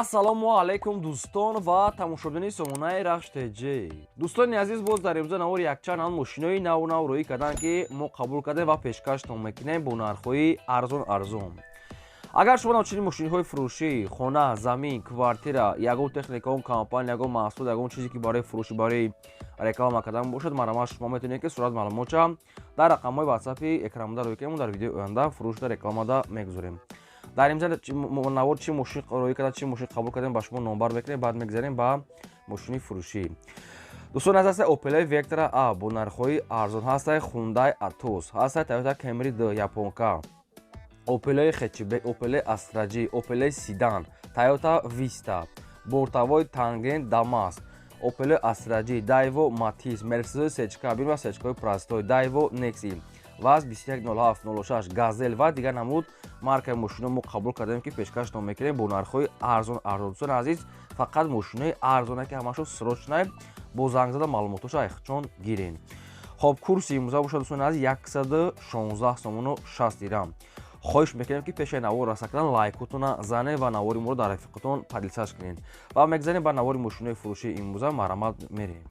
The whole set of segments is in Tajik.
ассалому алайкум дӯстон ва тамошобини сомонаи рахш теҷи. Дӯстони азиз, боз дар имрӯза навори якчанд машинои наву рӯӣ карданд, ки мо қабул кардем ва пешкаштон мекунем бо нархҳои арзон. Агар шумо навчунин машинҳои фурӯшӣ, хона, замин, квартира, ягон техника, он компания, ягон маҳсул, ягон чизе ки барои фурӯшӣ, барои реклама кардан бошад, марамаш шумо метавонед ки сурат маълумота дар рақамҳои ватсапи экраномада рӯй кунем. Дар видеои оянда фурӯшда рекламада мегузорем. дар имза навор чӣ мошин рӯй кардан, чӣ мошин қабул кардем, ба шумо номбар мекунем, баъд мегзарем ба мошини фурӯшӣ. дӯстон аз ҳастай Opel Vectra A бо нархҳои арзон, ҳастай Hyundai Atos, ҳастай Toyota Camry D японка, Opel Hatchback, Opel Astra J, Opel Sedan, Toyota Vista, бортавои Tangent Damas, Opel Astra J, Daewoo Matiz, Mercedes C-кабин ва C-ҳои простой, Daewoo Nexi, ВАЗ 210706, Газель ва дигар намуд маркаи мошино мо қабул кардем, ки пешкаштон мекунем бо нархҳои арзон. Дӯстони азиз, фақат мошинои арзоне, ки ҳамашо срочнай, бо занг зада маълумоташа яхчон гирен. Хоб, курси имрӯза бошад дӯстони азиз 116 сомону 60 дирам. хоҳиш мекунем, ки пешаи навор раса кардан лайкотона занед ва навори моро дар рафиқотон падилсаж кунед ва мегзарем ба навори мошинои фурӯшии имрӯза марамат мерем.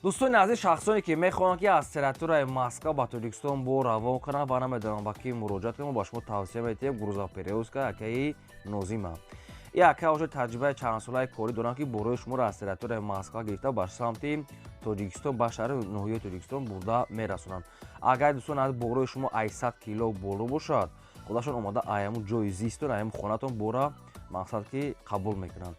дӯстони азиз, шахсоне ки мехоҳанд ки аз территорияи Москва ба Тоҷикистон бо равон кунанд ва намедонанд ба ки муроҷиат кунанд, ба шумо тавсия медиҳем грузоперевозка акаи Нозима. ин ака ҳозир таҷрибаи чандсолаи корӣ доранд, ки борои шуморо аз территорияи Москва гирифта ба самти Тоҷикистон, ба шаҳри ноҳияи Тоҷикистон бурда мерасонанд. Агар дӯстони азиз борои шумо 800 кило боло бошад, худашон омада аяму ҷои зистон, аяму хонатон бора мақсад ки қабул мекунанд.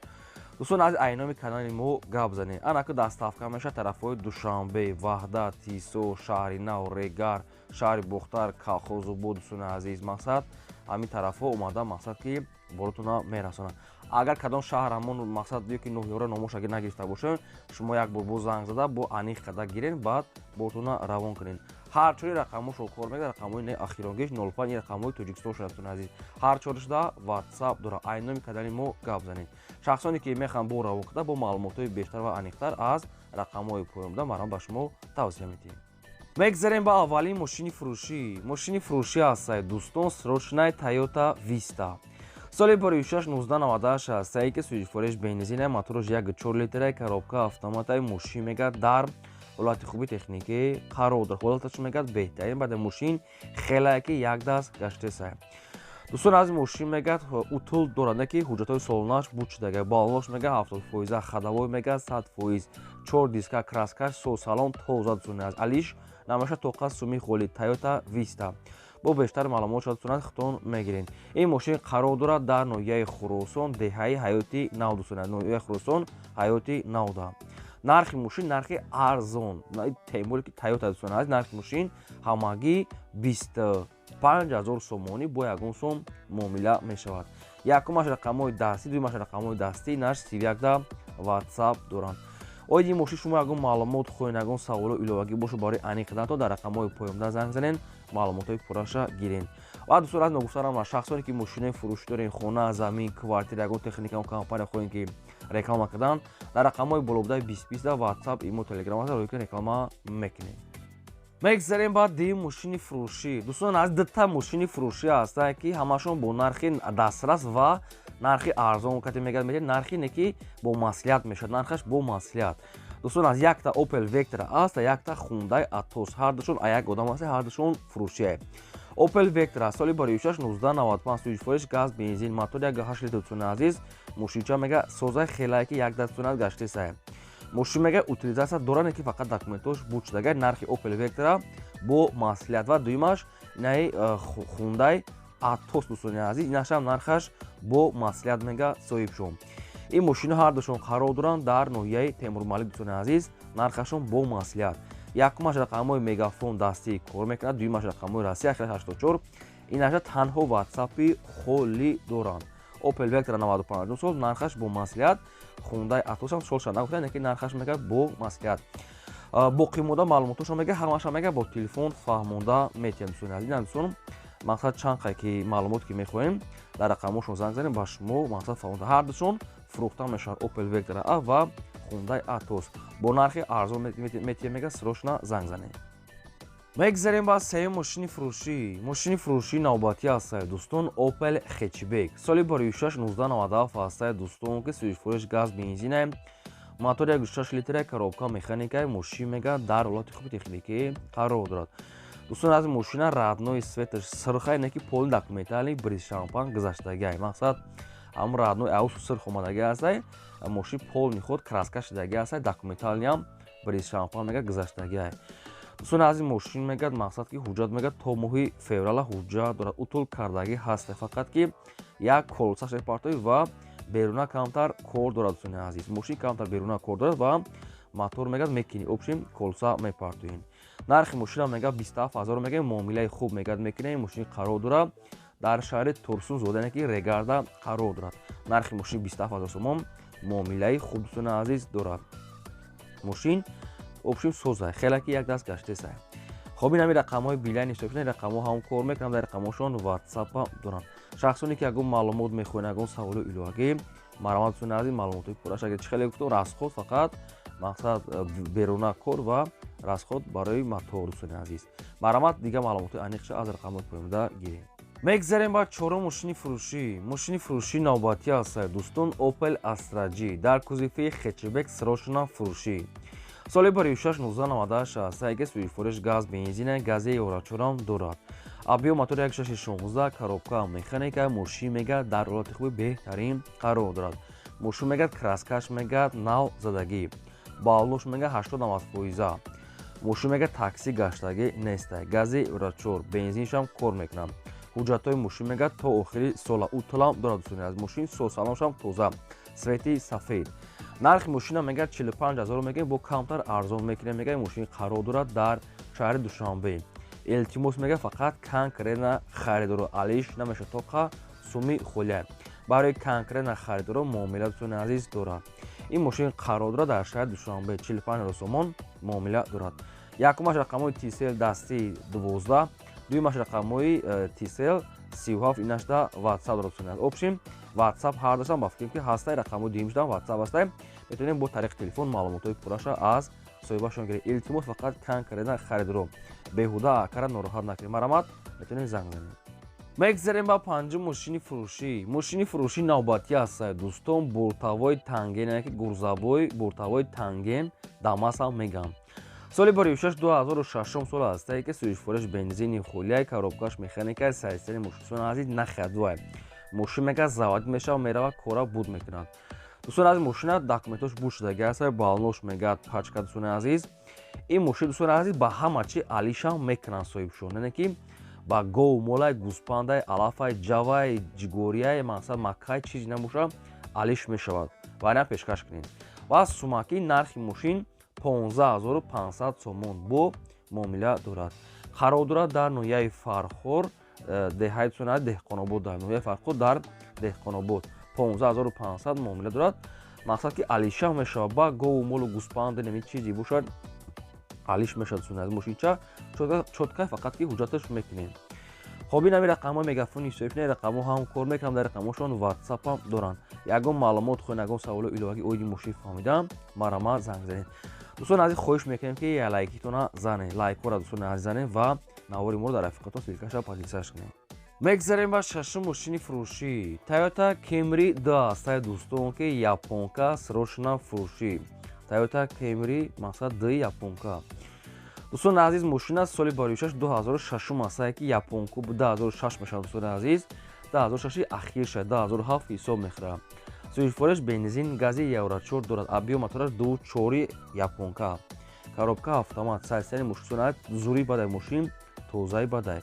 дӯстони азиз, айноми канали мо гап занед. анаку дастафка меша тарафҳои Душанбе, Ваҳдат, Тисо, Шаҳри Нав, Регар, Шаҳри Бухтар, Калхозобод. дӯстони азиз, мақсад ҳамин тарафҳо омада мақсад ки боротона мерасонанд. агар кадом шаҳр ҳамон мақсад ки ноҳияро номош агар нагирифта бошед, шумо як бор бо занг зада бо аниқ када гирен, баъд боротона равон кунед. ҳарчори рақамошо кор мекунад, рақамҳои не ахиронгеш 05 ин рақамҳои Тоҷикистон шуда. дӯстони азиз, ҳарчори шуда WhatsApp дора. айноми канали мо гап занед. шахсоне ки мехоҳанд бо равон карда бо маълумотҳои бештар ва аниқтар аз рақамҳои поёмда марам ба шумо тавсия медиҳем. мегзарем ба аввалин мошини фурӯшӣ. мошини фурӯшӣ ҳастай дӯстон, срочнай Toyota Vista. соли бори 1998 ҳастай, ки сӯзишвориш бензина, моторош 1.4 литраи, коробка автоматаи мошин мегад дар ҳолати хуби техникӣ қарор дорад. ҳолаташ мегад беҳтарин. баъди мошин хелаки як даст гаштесай. дӯстони азиз, мошин мегад утул дорад, ки ҳуҷҷатҳои солонааш буд шудага. балонош мегад 70%, ходовой мегад 100%, 4 диска, краскаш, салон тоза. дӯстони азиз, алиш намаша тоқа суми холид Toyota Vista. бо бештар маълумот шуд дӯстони азиз хитон мегирен. ин мошин қарор дорад дар ноҳияи Хуросон, деҳаи ҳаёти нав. дӯстони азиз, ноҳияи Хуросон, ҳаёти навда. нархи мошин нархи арзон, темори ки Toyota. дӯстони азиз, нархи мошин ҳамагӣ 25000 сомонӣ бо ягон сом муомила мешавад. якумаш рақамҳои дастӣ, дуюмаш рақамҳои дастӣ, наш 31 WhatsApp доранд. оид ин мошин шумо ягон маълумот хоҳед, ягон саволо иловагӣ бошад барои аниқ кардан, дар рақамҳои поёмда занг занед, маълумотҳои пурраша гирен. ва дӯстон аз ногуфтарам шахсоне ки мошинои фурӯшӣ дорен, хона, замин, квартира, ягон техника, компания хоҳем ки реклама кардан, дар рақамҳои болобудаи 2020 да WhatsApp, имо, Telegram ҳаст, рӯи ки реклама мекунем. мегзарем ба дим мошини фурӯшӣ. дӯстон аз дата мошини фурӯшӣ ҳастанд, ки ҳамашон бо нархи дастрас ва нархи арзон кати мегад медиҳед, нархи не ки бо маслиҳат мешавад, нархаш бо маслиҳат. дӯстон аз якта Opel Vectra аст, якта Hyundai Atos, ҳардушон як одам ҳастанд, ҳардушон фурӯшиае. Opel Vectra соли ба 1995 сӯзишвориш газ, бензин, мотор 1.8 литр. дӯстони азиз, мошинча мега созаи хелаки як даст дӯстони азиз гаштесай. мошин мега утилизатсия дорад, ки фақат документош буд шудага. нархи Opel Vectra бо маслиҳат. ва дуюмаш наи Hyundai Atos. дӯстони азиз, инашам нархаш бо маслиҳат мега соҳибшон. ин мошино ҳардушон қарор доранд дар ноҳияи Темурмалик. дӯстони азиз, нархашон бо маслиҳат. якумаш рақамҳои мегафон дастӣ кор мекунад, дуюмаш рақамҳои расия 84. инаша танҳо WhatsApp-и холӣ доранд. Opel Vectra 95 сол, нархаш бо маслиҳат. Hyundai Atos ҳам солша нагуфтанд, лекин нархаш мегад бо маслиҳат. боқӣ монда маълумотошон мега ҳамаша мега бо телефон фаҳмонда метиҳем. дӯстони азиз, дӯстон мақсад чанд қай ки маълумот ки мехоҳем дар рақамҳошон занг занем, ба шумо мақсад фаҳмонда. ҳардушон фурӯхта мешавад Opel Vectra A ва Hyundai Atos бо нархи арзон метиҳем мега срочна занг занем. мегзарем ба сеюм мошини фурӯшии навбатӣ ҳастед дӯстон. Opel Hatchback соли бори 6-1997 ҳастед дӯстон ки сӯзишфурӯш газ бензине мотори 1.6 литре коробка механикаи мошин мега дар ҳолати хуби техникӣ қарор дорад. дӯстон аз мошина раднои светаш сирха ине ки поли документали бриз шампан гузаштагиай мақсад ҳам раднои аусу сирх омадаги ҳастай мошин полни худ краска шидаги ҳастай документалниам бриз шампан мега гузаштагиай. дӯстон аз ин мошин мегад мақсад ки ҳуҷҷат мегад то моҳи феврала ҳуҷҷат дорад утул кардагӣ ҳастай фақат ки як колсаш репартоӣ ва беруна камтар кор дорад. дӯстони азиз мошин камтар беруна кор дорад ва мотор мегад мекини обшим колса мепартоин. нархи мошина мегад 27000 мега муомилаи хуб мегад мекина мошин қарор дорад дар шаҳри Турсун зодане ки Регарда қарор дорад. нархи мошин 27000 сомон муомилаи хуб дӯстони азиз дорад. мошин обшим созай хеле ки як даст гаштесай. хоб ин ҳами рақамҳои билайни ҳисобшудаи рақамҳо ҳам кор мекунам дар рақамҳошон ватсапа дорам. шахсоне ки ягон маълумот мехоҳанд ягон саволи иловагӣ маромат дӯстони азиз маълумотои пурра шагирд чӣ хеле гуфтам расход фақат мақсад беруна кор ва расход барои мотор дӯстони азиз маромат дига маълумотои аниқша аз рақамҳои поёмда гирем. мегзарем ба чорум мошини фурӯшии навбатӣ ҳастед дӯстон. Opel Astra G дар кузифи Hatchback срочна фурӯшӣ соли бори 6-1998 ҳастае ки сӯзишфурӯш газ бензине гази ёрачорам дорад. абиём мотори 1.616 коробка механика мошин мегад дар ҳолати хуби беҳтарин қарор дорад. мошин мегад краскаш мегад нав задагӣ баллош мегад 80-90%. мошин мегад такси гаштагӣ нестай гази ёрачор бензиншам кор мекунам. ҳуҷҷатҳои мошин мегад то охири сола утулам дорад дӯстони аз мошин созсалоншам тоза свети сафед. нархи мошина мегад 45000 мега бо камтар арзон мекина мега мошин қарор дорад дар шаҳри Душанбе. илтимос мега фақат конкретна харидоро алиш намеша тоқа суми холия барои конкретна харидоро муомила дӯстони азиз дорад. ин мошин қарор дорад дар шаҳри Душанбе 45000 сомон муомила дорад. якумаш рақамҳои TCL дастии 12 дуюмаш рақамҳои TCL 37 инашда ватсап дорад дӯстони азиз обшим ватсап ҳар дошам ба фикрем ки ҳастай рақамҳои дуюмшдам ватсап ҳастай метавонем бо тариқи телефон маълумотои пурраша аз соҳибашон гирем. илтимос фақат конкретна харидоро беҳуда акара нороҳат накунед маромат метавонем занг занем. мегзарем ба панҷум мошини фурӯшии навбатӣ ҳастед дӯстон. буртавои танген ки гурзабои буртавои танген дамасам мегам соли бори 2006 сол ҳастае ки сӯзишфурӯш бензини холияи коробкаш механикаи сайстани мошин азиз нахиядвай мошин мега заводӣ мешава мерава кора буд мекунад. дӯстони азиз мошина документош буд шудаги ҳаста балнош мегад пачка дӯстони азиз ин мошин дӯстони азиз ба ҳама чи алишам мекунанд соҳибшон яъне ки ба гов молай гӯспандай алафай ҷавай ҷигорияй мақсад маккай чизе набоша алиш мешавад вайнам пешкаш кунед. ва сумаки нархи мошин 15500 сомон бо муомила дорад. қарор дорад дар ноҳияи Фархор деҳаи дӯстони азиз деҳқонобод дар ноҳияи Фархор дар деҳқонобод 15500 муомила дорад мақсад ки алиша мешавад ба гову молу гӯспанд нами чизе бошад алиш мешавад дӯстони азиз мошинча чоткай фақат ки ҳуҷҷаташ мекунем. хоб ин ҳами рақамҳои мегафони ҳисобшудаи рақамҳо ҳам кор мекунам дар рақамҳошон ватсапам доранд. ягон маълумот хоҳед ягон саволи иловагӣ оиди мошин фаҳмидам маромат занг занед. дӯстони азиз хоҳиш мекунем ки як лайкитона занед лайкҳоро дӯстони азиз занед ва навори моро дар рафиқатон силкаша подписаш кунед. мегзарем ба шашум мошини фурӯшӣ Toyota Camry 2 ҳастаи дӯстон ки японка срочна фурӯшӣ Toyota Camry мақсад 2 японка. дӯстони азиз мошина соли бори 2006 ҳастае ки японку 2006 мешавад дӯстони азиз 2006 ахир шад 2007 ҳисоб мехӯрад. сӯзишфурӯш бензин гази ёрачор дорад абиём мотораш 2.4 японка коробка автомат сайстани мошин зури бадай мошин тозаи бадай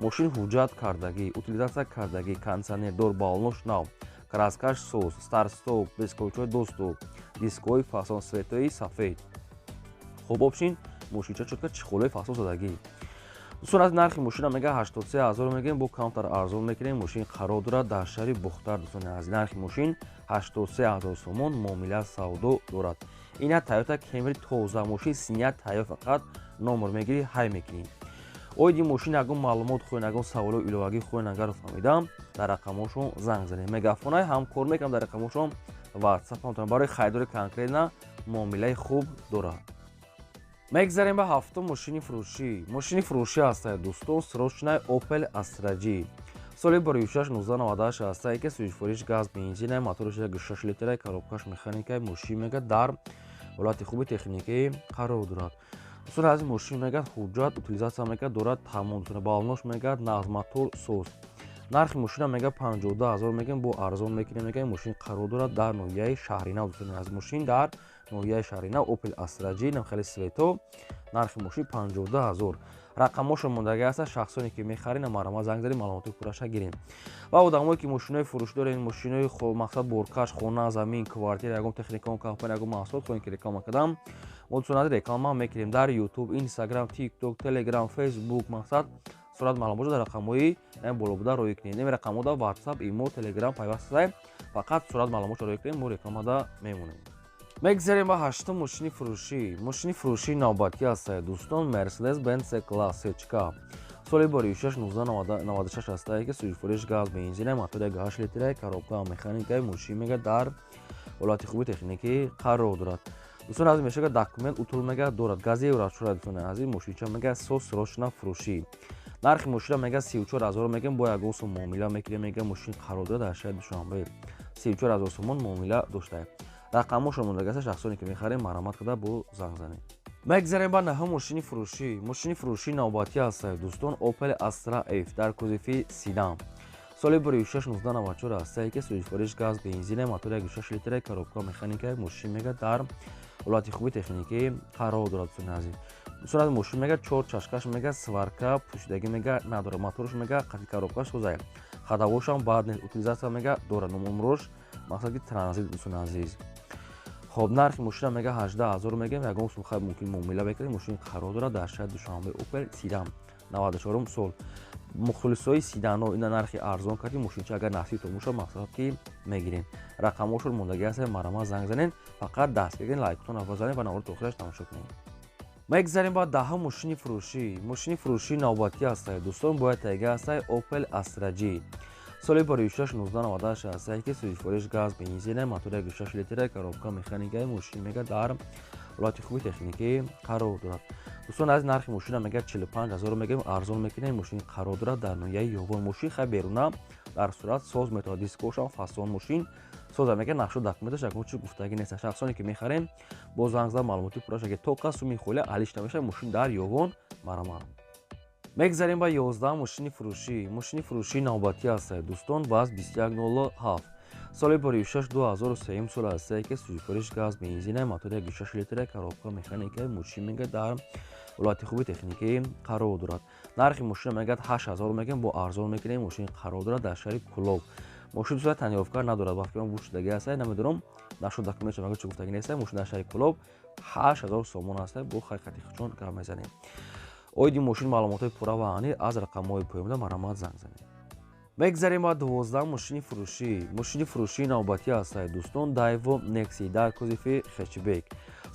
мошин ҳуҷҷат кардагӣ утилизатсия кардагӣ кондитсионер дор балнош нав краскаш соз старт стоп бесковичҳои доступ дискҳои фасон светои сафед хоб обшин мошинча чотка чихолаи фасон задагӣ. дӯстон аз нархи мошина мега 83000 мегем бо камтар арзон мекунем мошин қарор дорад дар шаҳри Бухтар дӯстони аз нархи мошин 83000 сомон муомила савдо дорад. ина Toyota Camry тоза мошин синия тайёр фақат номер мегирӣ ҳай мекунем. оиди мошин ягон маълумот хоҳед ягон саволо иловагӣ хоҳед агар фаҳмидам дар рақамҳошон занг занед. мегафонай ҳам кор мекунам дар рақамҳошон ватсап барои харидори конкретна муомилаи хуб дорад. мегзарем ба ҳафтум мошини фурӯшӣ. Мошини фурӯшӣ ҳастае дӯстон, срочная Opel Astra G. Соли бори 1698 ҳастае ки сӯизфориш газ бензинаи моториш 1.6 литраи коробкаш механикаи мошин мегӯяд дар ҳолати хуби техникӣ қарор дорад. дӯстон аз ин мошин мегӯяд ҳуҷҷат утилизатсия мекунад, дорад тамом балонош мегӯяд нағз мотор соз. нархи мошина мегӯяд 52 000 мегӯям, бо арзон мекунем мегӯяд мошин қарор дорад дар ноҳияи Шаҳринав. дӯстон аз мошин дар ноҳияи Шаҳринав Opel Astra G намхели свето, нархи мошин 52 000. рақамошо мондагӣ аста, шахсоне ки мехарин намарама занг заред, маълумоти пурраша гирем. ва одамое ки мошинои фурӯш дорен, мошинои мақсад боркаш, хона, замин, квартира, ягон техникаон компания, ягон маҳсулот хоҳем ки реклама кардам, мо дӯстон аз реклама мекунем дар YouTube, Instagram, TikTok, Telegram, Facebook. мақсад сурат маълумотро дар рақамҳои боло буда роӣ кунем. неми рақамҳода WhatsApp, imo, Telegram пайвастаем, фақат сурат маълумотро роӣ кунем, мо рекламада мемонем. мегзарем ба ҳаштум мошини фурӯшӣ. Мошини фурӯшии навбатӣ ҳастае дӯстон, Mercedes-Benz C-Class H-ка. соли бори 1996 ҳастае ки сӯизфориш газ бензинаи мотори 1.8 литраи коробкаи механикаи мошин мегӯяд дар ҳолати хуби техникӣ қарор дорад. дӯстон аз ин мешавад документ утул мегӯяд дорад, гази расшуда. дӯстон аз ин мошинча мегӯяд соз срочна фурӯшӣ. нархи мошина мегӯяд 34 000 мегӯям, бо ягон сум муомила мекунем, мегӯям мошин қарор дорад дар шаҳри Душанбе. 34 000 сомон муомила доштае. рақамошо мондаги аст, шахсоне ки мехарем маромат карда бо занг занед. мегзарем ба наҳум мошини фурӯшӣ. мошини фурӯшии навбатӣ ҳастае дӯстон, Opel Astra F дар кузофи седан. соли бори 1994 ҳастае ки сӯизфориш газ бензинаи мотори 1.6 литраи коробка механикаи мошин мегӯяд дар ҳолати хуби техникӣ қарор дорад. дӯстон аз мошин мегӯяд 4 чашкаш мегӯяд, сварка пӯшидагӣ мегӯяд надорад, моторш мегӯяд қатъи коробкаш созае, хадавошам баъд нест, утилизатсия мегӯяд дорад, номромрош мақсад ки транзит. дӯстон азиз, хоб нархи мошина мегӯяд 18 000 мегӯям, ягон сум хай мумкин муомила бекунем, мошин қарор дорад дар шаҳри Душанбе. Opel Седан 94 сол. мухлисои седанҳо ина нархи арзон кардем, мошинча агар насиб томӯ шуд мақсад ки мегирем. рақамошо мондагӣ аст, марама занг занед, фақат даст гирен, лайктон аввазанед ва навбароти охираш тамошо кунед. мегзарем ба даҳум мошини фурӯшӣ. мошини фурӯшии навбатӣ ҳастае дӯстон, бояд тайга ҳастае Opel Astra G. соли бори 1998 ҳастае ки сӯизфориш газ бензинаи мотори 1.6 литраи коробка механикаи мошин мегӯяд дар ҳолати хуби техникӣ қарор дорад. дӯстон аз нархи мошина мегӯяд 45 000 мегӯям, арзон мекунем, мошин қарор дорад дар ноҳияи ёвон. мошин хай беруна дар сурат соз метавад, дискошам фасон мошин соза мекунад, нақшу документаш ягон чиз гуфтагӣ нест. шахсоне ки мехарем бо занг зад маълумоти пурраш аги тока суми холия алиш намеша, мошин дар ёвон марамар. мегзарем ба 11 мошини фурӯшӣ. мошини фурӯшии навбатӣ ҳастае дӯстон, ВАЗ 2107. соли бори 2003 сол ҳастае ки сӯизфориш газ бензинаи мотори 1.6 литраи коробка механикаи мошин мегӯяд дар ҳолати хуби техникӣ қарор дорад. нархи мошина мегӯяд 8 000 мегӯям, бо арзон мекунем, мошин қарор дорад дар шаҳри Кӯлоб. мошин дӯстон танёфкар надорад, вақте ман бушудагӣ ҳастае, намедонам нашо документшо ягон чиз гуфтагӣ нест. мошин дар шаҳри Кӯлоб 8 000 сомон ҳастае, бо хай хати хичон гап мезанем. оиди мошин маълумотои пурра ва анӣ аз рақамҳои поёмда маромат занг занед. мегзарем ба 12 мошини фурӯшӣ. мошини фурӯшии навбатӣ ҳастае дӯстон, Daewoo Nexi дар кузофи хэтчбек.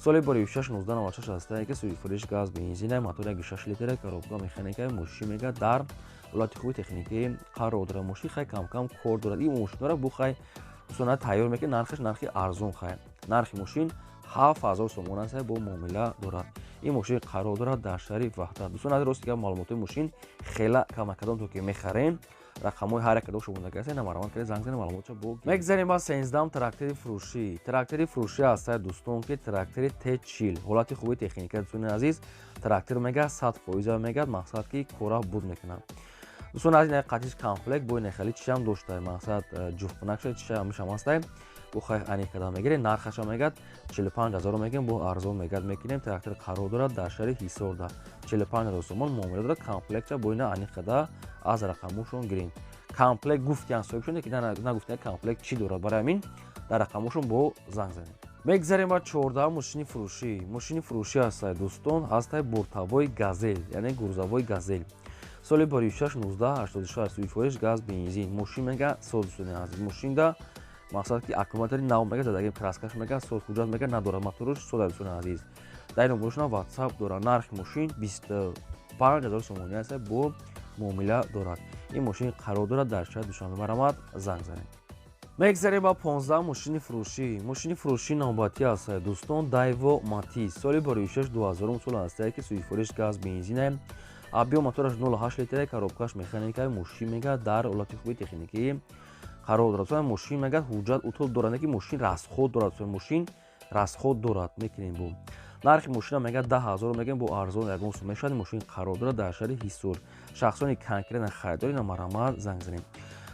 соли бори 1996 ҳастае ки сӯизфориш газ бензинаи мотори 1.6 литраи коробка механикаи мошин мегӯяд дар ҳолати хуби техникӣ қарор дорад. мошин хай кам кор дорад. ин мошинҳоро бу хай дӯстон тайёр мекунед, нархаш нархи арзон хай. нархи мошин 7000 сомон ҳастае, бо муомила дорад. ин мошин қарор дорад дар шаҳри Ваҳдат. дӯстон аз рости маълумотои мошин хела камакадон то ки мехарем, рақамҳои ҳар як кадом шумодаги аст, намаромат кард занг занед, маълумотшо бо. мегзарем ба 13 трактори фурӯшӣ. трактори фурӯшӣ ҳастае дӯстон ки трактори T40 ҳолати хуби техника. дӯстони азиз, трактор мегӯяд 100% мегӯяд, мақсад ки кора буд мекунад. дӯстон аз ин қатиш комплект бо ин хели чишам доштае, мақсад ҷуфтпунак шуда чишам мишам ҳастае, бо хай аниқ када мегире. нархаша мегӯяд 45 000 мегӯям, бо арзон мегӯяд мекунем. трактор қарор дорад дар шаҳри Ҳисорда. 45 000 сомон муомила дорад. комплектша бо ина аниқ када аз рақамошон гирем. комплект гуфтиян соҳиб шуд, ки нагуфтиян комплект чӣ дорад, барои ҳамин дар рақамошон бо занг занед. мегзарем ба 14 мошини фурӯшӣ. мошини фурӯшӣ ҳастае дӯстон, ҳастае бортавои Газел, яъне гурзавои Газел. соли бори 1986 сӯизфориш газ бензин мошин мегӯяд соз. дӯстони азиз, мошинда мақсад ки аккумулятори нав мегӯяд, задагӣ краскаш мегӯяд, соз ҳуҷҷат мегӯяд, надорад моторш соза. дӯстони азиз, дар ин номборшона WhatsApp дорад. нархи мошин 25 000 сомонӣ ҳастае, бо муомила дорад. ин мошин қарор дорад дар шаҳри Душанбе. маромат занг занед. мегзарем ба 15 мошини фурӯшӣ навбатӣ аст дӯстон. Дайво Матис соли 46-2000 сол ҳастае ки сӯи фурӯш газ бензине объем мотораш 0.8 литре коробкаш механикаи мошин мегӯяд дар ҳолати хуби техникӣ қарор дорад. Мошин мегӯяд ҳуҷҷат утул дорад ки мошин расход дорад. Мошин расход дорад мекунем бо нархи мошина мегӯяд 10,000 мегӯем бо арзон ягон сум мешавад. Мошин қарор дорад дар шаҳри Ҳисор. шахсони конкретна харидори намарамад занг занем.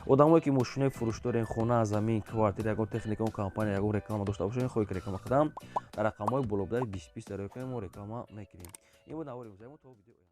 одамое ки мошинаи фурӯш дорен хона замин квартира ягон техника он компания ягон реклама дошта бошед хоҳед ки реклама кардам дар рақамҳои болобадаи 20 дароя кунем мо реклама мекунем. ин буд навори музаи мо то видео